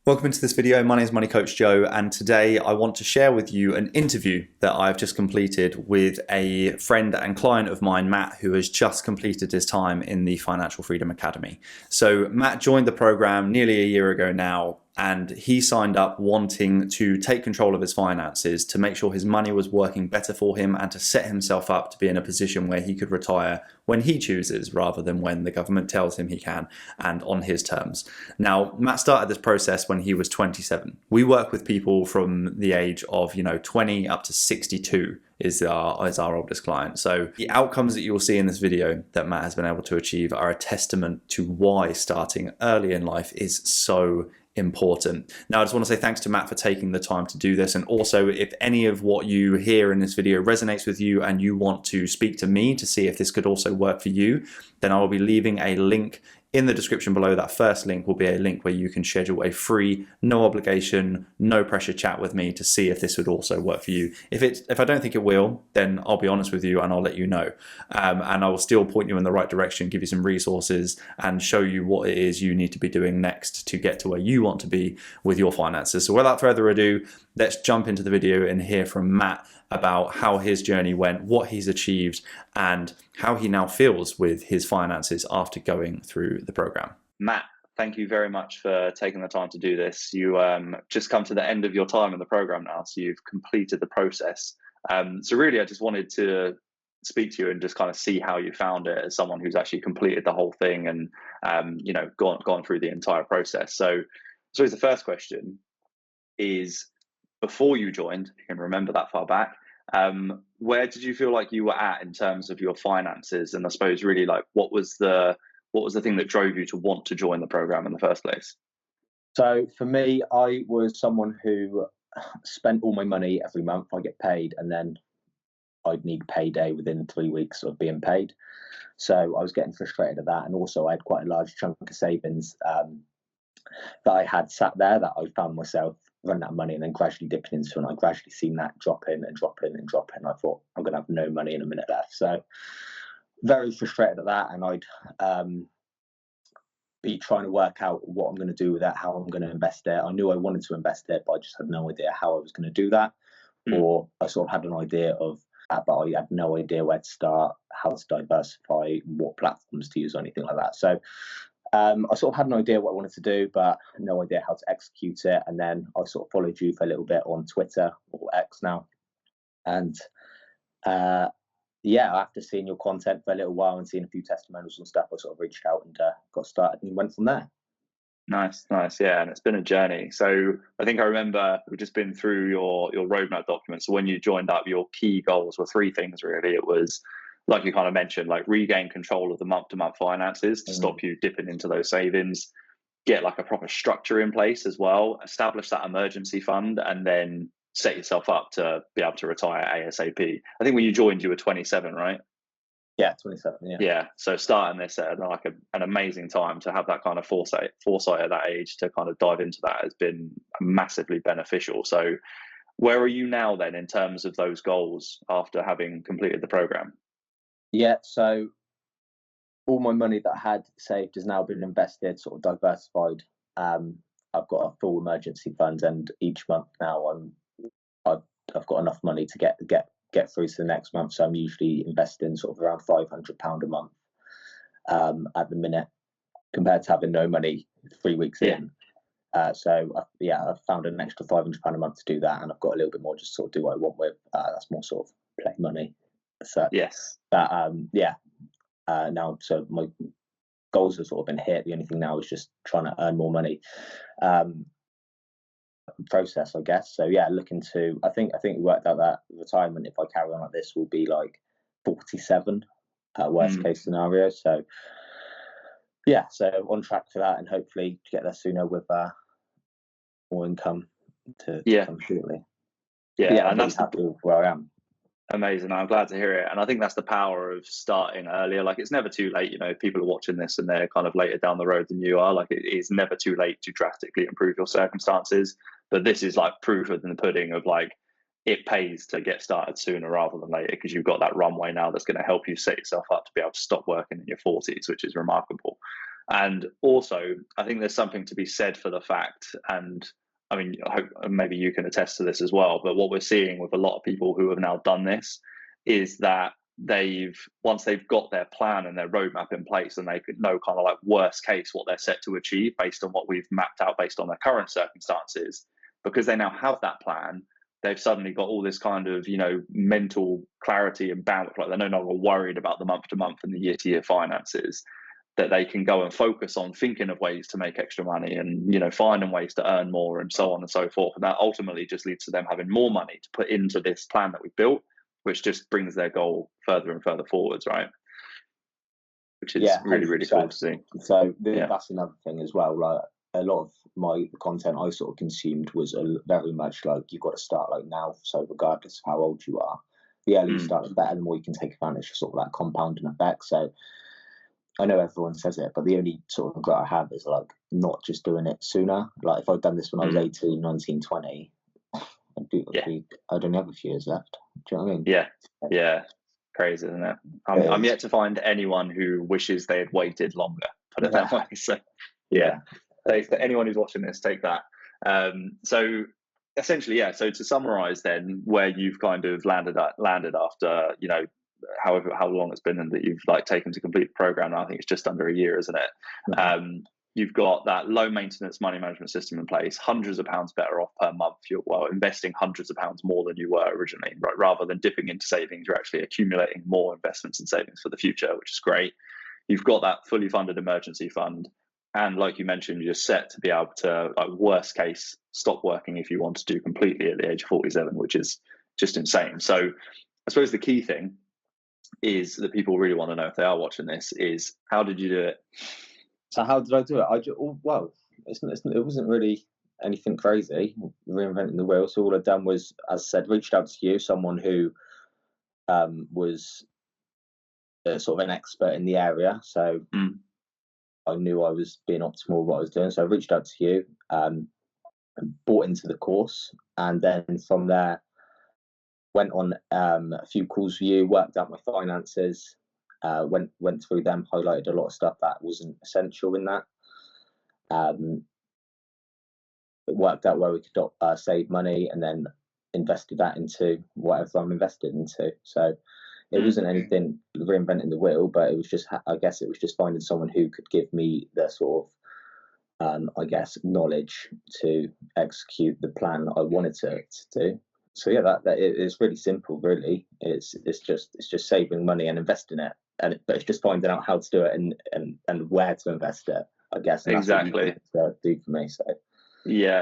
Welcome into this video. My name is Money Coach Joe, and today I want to share with you an interview that I've just completed with a friend and client of mine, Matt, who has just completed his time in the Financial Freedom Academy. So Matt joined the program nearly a year ago now, and he signed up wanting to take control of his finances, to make sure his money was working better for him, and to set himself up to be in a position where he could retire when he chooses rather than when the government tells him he can, and on his terms. Now, Matt started this process when he was 27. We work with people from the age of 20 up to 62 is our oldest client. So the outcomes that you will see in this video that Matt has been able to achieve are a testament to why starting early in life is so important. Now, I just want to say thanks to Matt for taking the time to do this. And also, if any of what you hear in this video resonates with you and you want to speak to me to see if this could also work for you, then I will be leaving a link in the description below. That first link will be a link where you can schedule a free, no obligation, no pressure chat with me to see if this would also work for you. If I don't think it will, then I'll be honest with you and I'll let you know. And I will still point you in the right direction, give you some resources and show you what it is you need to be doing next to get to where you want to be with your finances. So without further ado, let's jump into the video and hear from Matt about how his journey went, what he's achieved, and how he now feels with his finances after going through the program. Matt, thank you very much for taking the time to do this. You just come to the end of your time in the program now, so you've completed the process. So really, I just wanted to speak to you and just kind of see how you found it as someone who's actually completed the whole thing and gone through the entire process. So the first question is, before you joined, if you can remember that far back, where did you feel like you were at in terms of your finances? And I suppose really like what was the thing that drove you to want to join the program in the first place? So for me, I was someone who spent all my money every month. I get paid, and then I'd need payday within 3 weeks of being paid. So I was getting frustrated at that, and also I had quite a large chunk of savings that I had sat there that I found myself running out of money and then gradually dipping into, and I gradually seen that drop in and drop in and drop in. I thought, I'm going to have no money in a minute left. So very frustrated at that, and I'd be trying to work out what I'm going to do with that, how I'm going to invest it. I knew I wanted to invest it, but I just had no idea how I was going to do that. Or I sort of had an idea of that, but I had no idea where to start, how to diversify, what platforms to use, or anything like that. So I sort of had an idea what I wanted to do, but no idea how to execute it. And then I sort of followed you for a little bit on Twitter, or X now. And after seeing your content for a little while and seeing a few testimonials and stuff, I sort of reached out and got started and went from there. Nice. Yeah, and it's been a journey. So I think I remember we've just been through your roadmap document. So when you joined up, your key goals were three things really. It was, like you kind of mentioned, like regain control of the month-to-month finances to stop you dipping into those savings, get like a proper structure in place as well, establish that emergency fund, and then set yourself up to be able to retire ASAP. I think when you joined, you were 27, right? Yeah, 27. Yeah. So starting this at like an amazing time to have that kind of foresight at that age to kind of dive into that has been massively beneficial. So where are you now then in terms of those goals after having completed the program? Yeah, so all my money that I had saved has now been invested, sort of diversified. I've got a full emergency fund, and each month now I've got enough money to get through to the next month. So I'm usually investing sort of around £500 a month at the minute, compared to having no money 3 weeks in. So I've found an extra £500 a month to do that, and I've got a little bit more just sort of do what I want with. That's more sort of play money. So yes, but now so my goals have sort of been hit. The only thing now is just trying to earn more money. Process, I guess. So looking to, I think we worked out that retirement, if I carry on like this, will be like 47 worst case scenario. So so on track for that, and hopefully to get there sooner with more income to come shortly. And I'm happy with where I am. Amazing. I'm glad to hear it. And I think that's the power of starting earlier. Like, it's never too late. If people are watching this and they're kind of later down the road than you are, like, it is never too late to drastically improve your circumstances. But this is like proof in the pudding of like, it pays to get started sooner rather than later, because you've got that runway now that's going to help you set yourself up to be able to stop working in your 40s, which is remarkable. And also, I think there's something to be said for the fact, and I mean, I hope maybe you can attest to this as well, but what we're seeing with a lot of people who have now done this is that once they've got their plan and their roadmap in place, and they could know kind of like worst case what they're set to achieve based on what we've mapped out based on their current circumstances, because they now have that plan, they've suddenly got all this kind of, mental clarity and balance. Like they're no longer worried about the month to month and the year to year finances, that they can go and focus on thinking of ways to make extra money and, finding ways to earn more and so on and so forth. And that ultimately just leads to them having more money to put into this plan that we built, which just brings their goal further and further forwards, right? Which is really, really cool to see. So that's another thing as well. Like a lot of the content I sort of consumed was very much like you've got to start like now. So regardless of how old you are, the earlier you start, the better, the more you can take advantage of sort of that compounding effect. So I know everyone says it, but the only sort of regret I have is like not just doing it sooner. Like if I'd done this when I was 18, 19, 20, I'd only have a few years left. Do you know what I mean? Yeah. Crazy, isn't it? I'm yet to find anyone who wishes they had waited longer, put it that way. So anyone who's watching this, take that. So essentially, so to summarize then, where you've kind of landed after, however how long it's been and that you've like taken to complete the program now, I think it's just under a year, isn't it? You've got that low maintenance money management system in place, hundreds of pounds better off per month. You're investing hundreds of pounds more than you were originally, right? Rather than dipping into savings, you're actually accumulating more investments and savings for the future, which is great. You've got that fully funded emergency fund. And like you mentioned, you're set to be able to, like worst case, stop working if you want to do completely at the age of 47, which is just insane. So I suppose the key thing is that people really want to know, if they are watching this, is how did you do it? So how did I do it? It wasn't really anything crazy, reinventing the wheel. So all I'd done was, as I said, reached out to you, someone who was sort of an expert in the area. So I knew I was being optimal with what I was doing. So I reached out to you, and bought into the course, and then from there went on a few calls with you, worked out my finances, went through them, highlighted a lot of stuff that wasn't essential in that. Worked out where we could save money, and then invested that into whatever I'm invested into. So it wasn't anything reinventing the wheel, but it was just, I guess it was just finding someone who could give me the sort of, knowledge to execute the plan I wanted to do. So that it's really simple, really. It's just saving money and investing it, but it's just finding out how to do it and where to invest it, I guess. And exactly. That's what you do for me. So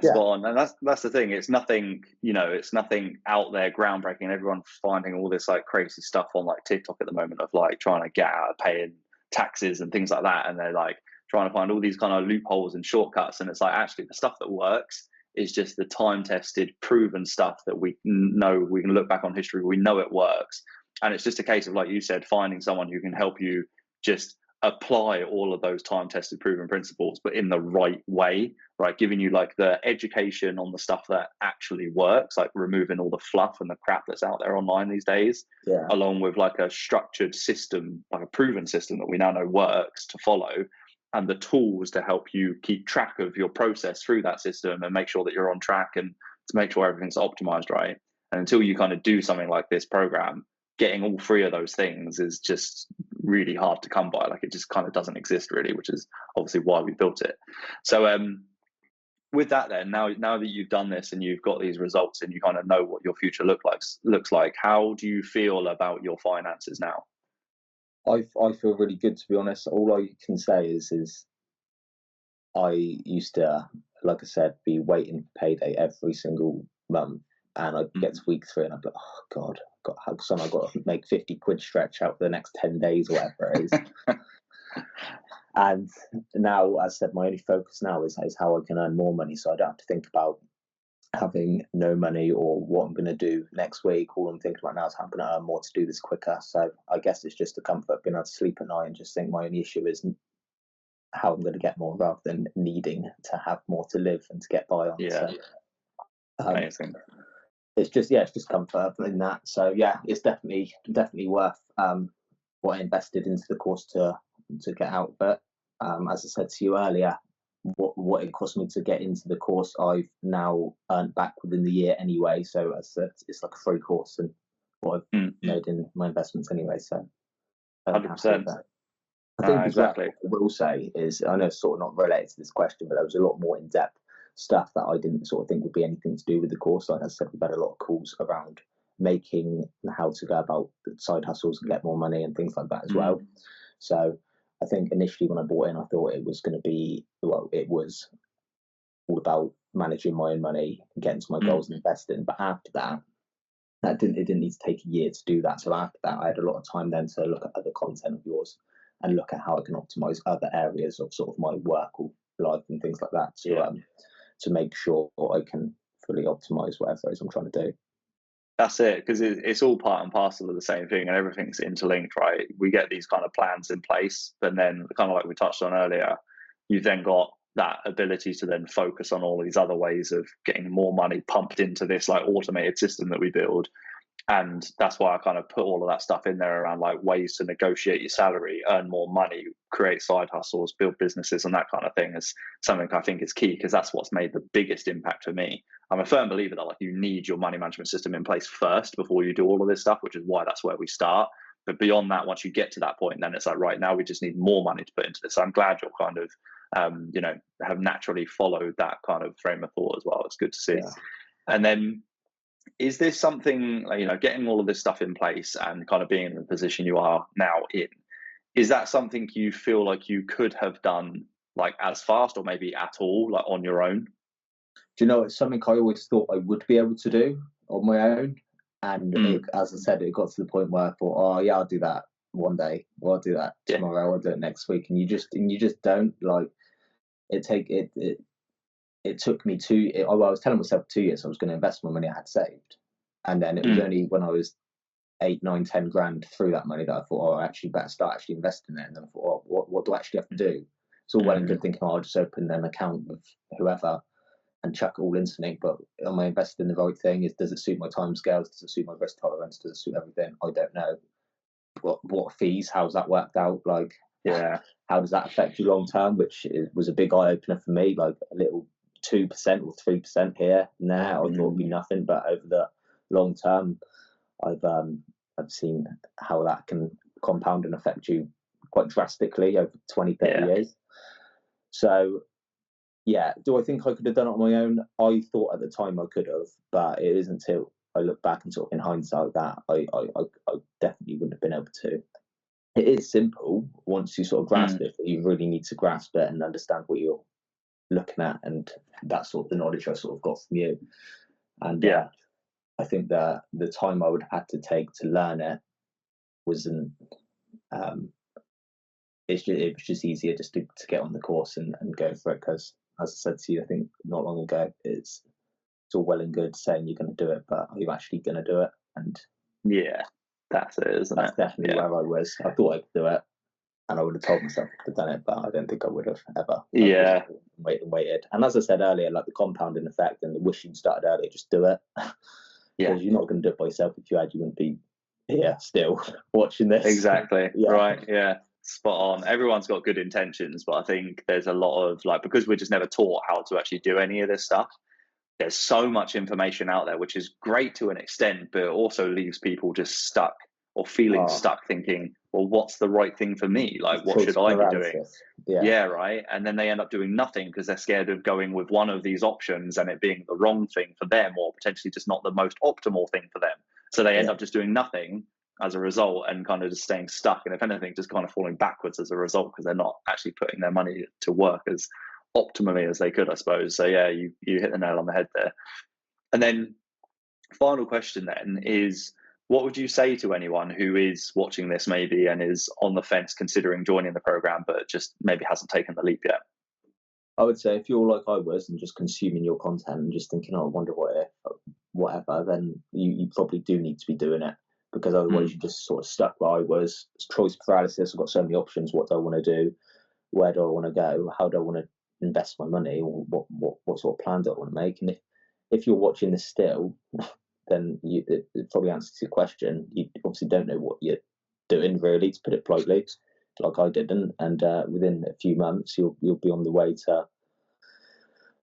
spot on. And that's the thing. It's nothing, it's nothing out there groundbreaking. Everyone's finding all this like crazy stuff on like TikTok at the moment of like trying to get out of paying taxes and things like that, and they're like trying to find all these kind of loopholes and shortcuts. And it's like, actually, the stuff that works is just the time-tested, proven stuff that we know. We can look back on history, we know it works. And it's just a case of, like you said, finding someone who can help you just apply all of those time-tested, proven principles, but in the right way, right? Giving you like the education on the stuff that actually works, like removing all the fluff and the crap that's out there online these days, along with like a structured system, like a proven system that we now know works to follow, and the tools to help you keep track of your process through that system and make sure that you're on track and to make sure everything's optimized, right? And until you kind of do something like this program, getting all three of those things is just really hard to come by. Like it just kind of doesn't exist really, which is obviously why we built it. So with that then, now that you've done this and you've got these results and you kind of know what your future looks like, how do you feel about your finances now? I feel really good, to be honest. All I can say is I used to, like I said, be waiting for payday every single month, and I'd get to week 3 and I'd be like, oh God, I've got to make 50 quid stretch out for the next 10 days or whatever it is. And now, as I said, my only focus now is how I can earn more money, so I don't have to think about having no money or what I'm going to do next week. All I'm thinking about now is how I'm going to earn more to do this quicker. So I guess it's just the comfort of being able to sleep at night and just think my only issue is how I'm going to get more rather than needing to have more to live and to get by on. Yeah. So, amazing. It's just comfort in that. So yeah, it's definitely worth what I invested into the course to get out of it. as I said to you earlier, what it cost me to get into the course, I've now earned back within the year anyway. So as I said, it's like a free course, and what I've made in my investments anyway. So I'm happy with 100%. that. I think as well, Exactly. what I will say is, I know it's sort of not related to this question, but there was a lot more in-depth stuff that I didn't sort of think would be anything to do with the course. Like I said, we've had a lot of calls around making and how to go about side hustles and get more money and things like that as well. So I think initially when I bought in, I thought it was going to be, well, it was all about managing my own money, getting to my goals and investing. But after that, it didn't need to take a year to do that. So after that, I had a lot of time then to look at other content of yours and look at how I can optimize other areas of sort of my work or life and things like that to make sure I can fully optimize whatever it is I'm trying to do. That's it, because it's all part and parcel of the same thing, and everything's interlinked, right? We get these kind of plans in place, but then kind of like we touched on earlier, you've then got that ability to then focus on all these other ways of getting more money pumped into this like automated system that we build. And that's why I kind of put all of that stuff in there around like ways to negotiate your salary, earn more money, create side hustles, build businesses, and that kind of thing is something I think is key, because that's what's made the biggest impact for me. I'm a firm believer that like you need your money management system in place first before you do all of this stuff, which is why that's where we start. But beyond that, once you get to that point, then it's like, right, now we just need more money to put into this. So I'm glad you're kind of, have naturally followed that kind of frame of thought as well. It's good to see. Yeah. And then, is this something, getting all of this stuff in place and kind of being in the position you are now in, is that something you feel like you could have done like as fast or maybe at all, like on your own? Do you know, it's something I always thought I would be able to do on my own. And as I said, it got to the point where I thought, oh yeah, I'll do that one day, or I'll do that tomorrow, I'll do it next week. And you just don't, like, it took me I was telling myself 2 years I was going to invest my money I had saved. And then it was only when I was 8, 9, 10 grand through that money that I thought, I actually better start actually investing it. And then I thought, what do I actually have to do? It's all well and good thinking, I'll just open an account with whoever and chuck it all into something, but am I investing in the right thing? Does it suit my time scales? Does it suit my risk tolerance? Does it suit everything? I don't know. What fees? How's that worked out? Like, how does that affect you long term? Which was a big eye opener for me. Like a little 2% or 3% here and there, I thought would be nothing, but over the long term, I've seen how that can compound and affect you quite drastically over 20, 30 years. So yeah, do I think I could have done it on my own? I thought at the time I could have, but it isn't until I look back and sort of in hindsight that I definitely wouldn't have been able to. It is simple once you sort of grasp it, but you really need to grasp it and understand what you're looking at, and that's sort of the knowledge I sort of got from you. And I think that the time I would have had to take to learn it wasn't. It was just easier just to get on the course and go for it, because, as I said to you, I think not long ago, it's all well and good saying you're going to do it, but are you actually going to do it? And that's it, isn't it? That's definitely where I was. I thought I could do it, and I would have told myself I could have done it, but I don't think I would have ever. Waited. And as I said earlier, like the compounding effect and the wishing started earlier, just do it. Because you're not going to do it by yourself. If you had, you wouldn't be here still watching this. Exactly. Right. Yeah. Spot on. Everyone's got good intentions, but I think there's a lot of because we're just never taught how to actually do any of this stuff. There's so much information out there, which is great to an extent, but it also leaves people just stuck or feeling stuck, thinking, well, what's the right thing for me? Like, what should I be doing? Right. And then they end up doing nothing because they're scared of going with one of these options and it being the wrong thing for them, or potentially just not the most optimal thing for them. So they end up just doing nothing as a result, and kind of just staying stuck, and if anything, just kind of falling backwards as a result, because they're not actually putting their money to work as optimally as they could, I suppose. So you hit the nail on the head there. And then final question then is, what would you say to anyone who is watching this maybe and is on the fence considering joining the program, but just maybe hasn't taken the leap yet? I would say if you're like I was and just consuming your content and just thinking, I wonder what if, whatever, then you probably do need to be doing it, because otherwise you're just sort of stuck where I was. It's choice paralysis. I've got so many options. What do I want to do? Where do I want to go? How do I want to invest my money? Or what sort of plan do I want to make? And if you're watching this still, then it probably answers your question. You obviously don't know what you're doing, really, to put it politely. like I didn't, and within a few months you'll be on the way to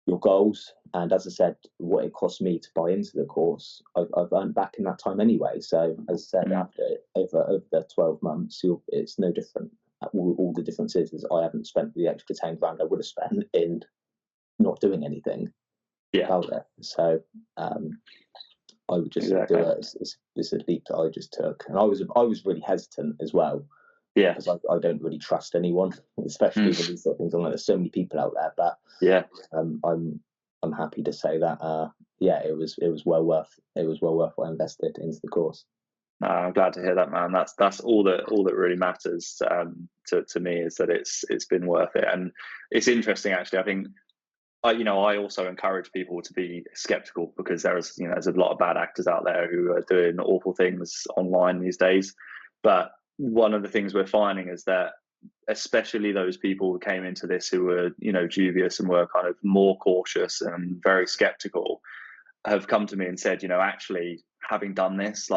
your goals. And as I said, what it cost me to buy into the course, I've earned back in that time anyway. So as I said, after over the 12 months, it's no different. All the difference is I haven't spent the extra 10 grand I would have spent in not doing anything about it. So I would just do it. It's a leap that I just took, and I was really hesitant as well. Yeah, because I don't really trust anyone, especially with these sort of things. There's so many people out there, but I'm happy to say that it was well worth what I invested into the course. I'm glad to hear that, man. That's all that really matters to me, is that it's been worth it. And it's interesting, actually. I think I also encourage people to be skeptical, because there's a lot of bad actors out there who are doing awful things online these days. But one of the things we're finding is that, especially those people who came into this who were, dubious and were kind of more cautious and very skeptical, have come to me and said, actually, having done this,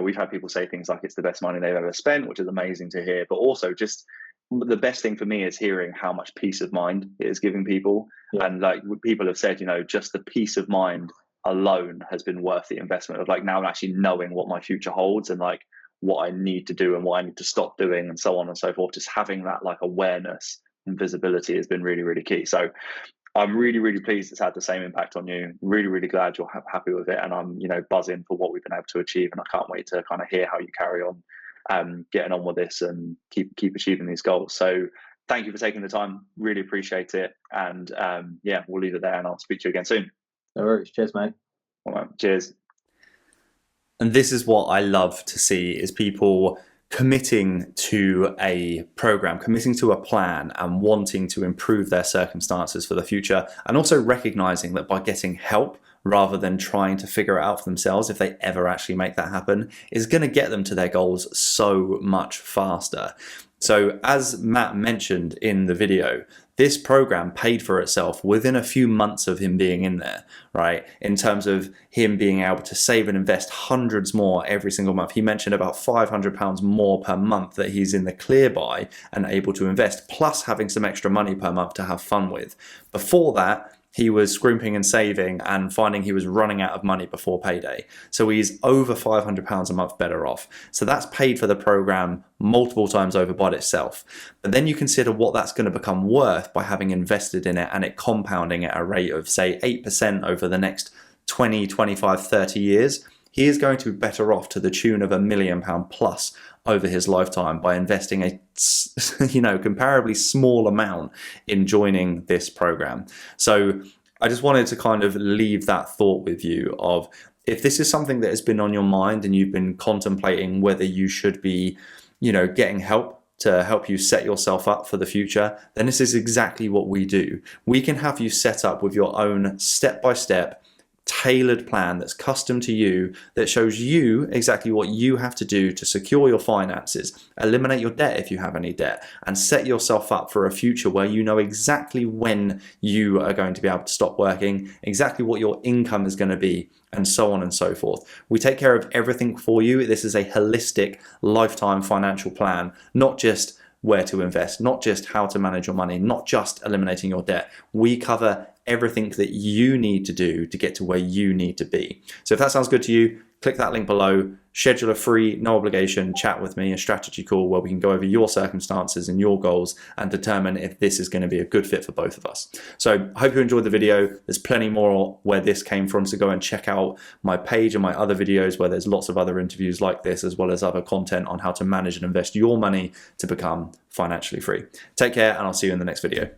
we've had people say things like it's the best money they've ever spent, which is amazing to hear. But also, just the best thing for me is hearing how much peace of mind it is giving people. Yeah. And people have said, just the peace of mind alone has been worth the investment of now actually knowing what my future holds, and what I need to do and what I need to stop doing, and so on and so forth. Just having that awareness and visibility has been really, really key. So I'm really, really pleased it's had the same impact on you. Really, really glad you're happy with it. And I'm, buzzing for what we've been able to achieve. And I can't wait to kind of hear how you carry on getting on with this and keep achieving these goals. So thank you for taking the time. Really appreciate it. And we'll leave it there, and I'll speak to you again soon. No worries. Cheers, mate. All right. Cheers. And this is what I love to see, is people committing to a program, committing to a plan, and wanting to improve their circumstances for the future, and also recognizing that by getting help rather than trying to figure it out for themselves, if they ever actually make that happen, is going to get them to their goals so much faster. So as Matt mentioned in the video, this program paid for itself within a few months of him being in there, right? In terms of him being able to save and invest hundreds more every single month. He mentioned about £500 more per month that he's in the clear by and able to invest, plus having some extra money per month to have fun with. Before that, he was scrimping and saving and finding he was running out of money before payday. So he's over £500 a month better off. So that's paid for the program multiple times over by itself. But then you consider what that's going to become worth by having invested in it and it compounding at a rate of, say, 8% over the next 20, 25, 30 years. He is going to be better off to the tune of £1 million plus over his lifetime by investing a comparably small amount in joining this program. So I just wanted to kind of leave that thought with you of, if this is something that has been on your mind and you've been contemplating whether you should be, getting help to help you set yourself up for the future, then this is exactly what we do. We can have you set up with your own step-by-step tailored plan that's custom to you, that shows you exactly what you have to do to secure your finances, eliminate your debt if you have any debt, and set yourself up for a future where you know exactly when you are going to be able to stop working, exactly what your income is going to be, and so on and so forth. We take care of everything for you. This is a holistic lifetime financial plan, not just where to invest, not just how to manage your money, not just eliminating your debt. We cover everything that you need to do to get to where you need to be. So if that sounds good to you, click that link below, schedule a free, no obligation chat with me, a strategy call where we can go over your circumstances and your goals and determine if this is going to be a good fit for both of us. So I hope you enjoyed the video. There's plenty more where this came from, so go and check out my page and my other videos where there's lots of other interviews like this, as well as other content on how to manage and invest your money to become financially free. Take care, and I'll see you in the next video.